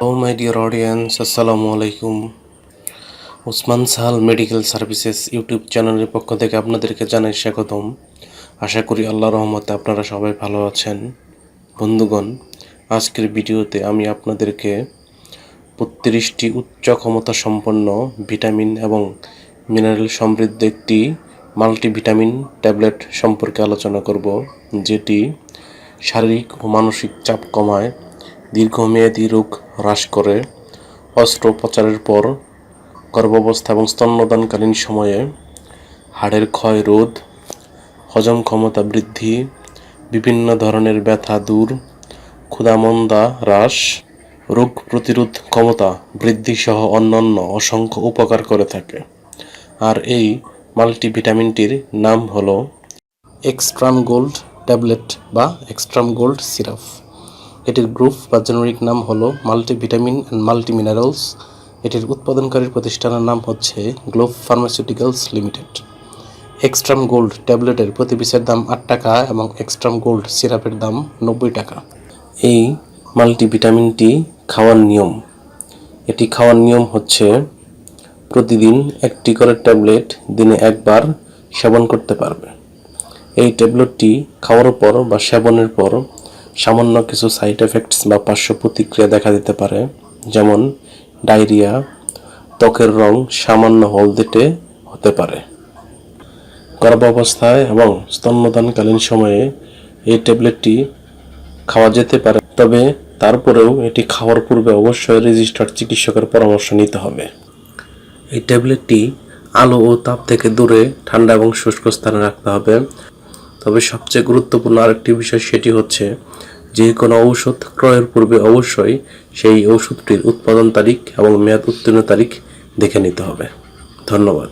Oh my dear audience, Assalamu alaikum. Osman Sahal medical services YouTube চ্যানেলের পক্ষ থেকে আপনাদেরকে জানাই স্বাগতম। আশা করি আল্লাহর রহমতে আপনারা সবাই ভালো আছেন। বন্ধুগণ, আজকের ভিডিওতে আমি আপনাদেরকে ৩২টি উচ্চ ক্ষমতা সম্পন্ন ভিটামিন এবং মিনারেল সমৃদ্ধ একটি মাল্টিভিটামিন ট্যাবলেট সম্পর্কে আলোচনা করব, যেটি শারীরিক ও মানসিক চাপ কমায়, দীর্ঘমেয়াদী রোগ হ্রাস করে, অস্ত্রোপচারের পর, গর্ভাবস্থা এবং স্তন্যদানকালীন সময়ে হাড়ের ক্ষয় রোধ, হজম ক্ষমতা বৃদ্ধি, বিভিন্ন ধরনের ব্যথা দূর, ক্ষুধামন্দা হ্রাস, রোগ প্রতিরোধ ক্ষমতা বৃদ্ধি সহ অন্যান্য অসংখ্য উপকার করে থাকে। আর এই মাল্টিভিটামিনটির নাম হলো এক্সট্রাম গোল্ড ট্যাবলেট বা এক্সট্রাম গোল্ড সিরাপ। এটির গ্রুপ বা জেনেরিক নাম হলো মাল্টিভিটামিন অ্যান্ড মাল্টি মিনারেলস। এটির উৎপাদনকারী প্রতিষ্ঠানের নাম হচ্ছে গ্লোব ফার্মাসিউটিক্যালস লিমিটেড। এক্সট্রাম গোল্ড ট্যাবলেটের প্রতি পিসের দাম ৮ টাকা এবং এক্সট্রাম গোল্ড সিরাপের দাম ৯০ টাকা। এই মাল্টিভিটামিনটি খাওয়ার নিয়ম, এটি খাওয়ার নিয়ম হচ্ছে প্রতিদিন একটি করে ট্যাবলেট দিনে একবার সেবন করতে পারবে। এই ট্যাবলেটটি খাওয়ার পর বা সেবনের পর সামান্য কিছু সাইড এফেক্টস বা পার্শ্ব প্রতিক্রিয়া দেখা দিতে পারে, যেমন ডায়রিয়া, ত্বকের রং সামান্য হলদেটে হতে পারে। গর্ভাবস্থায় এবং স্তন্যদানকালীন সময়ে এই ট্যাবলেটটি খাওয়া যেতে পারে, তবে তারপরেও এটি খাওয়ার পূর্বে অবশ্যই রেজিস্টার্ড চিকিৎসকের পরামর্শ নিতে হবে। এই ট্যাবলেটটি আলো ও তাপ থেকে দূরে ঠান্ডা এবং শুষ্ক স্থানে রাখতে হবে। তবে সবচেয়ে গুরুত্বপূর্ণ আরেকটি বিষয়, সেটি হচ্ছে যে কোনো ঔষধ ক্রয়ের পূর্বে অবশ্যই সেই ওষুধটির উৎপাদন তারিখ এবং মেয়াদ উত্তীর্ণ তারিখ দেখে নিতে হবে। ধন্যবাদ।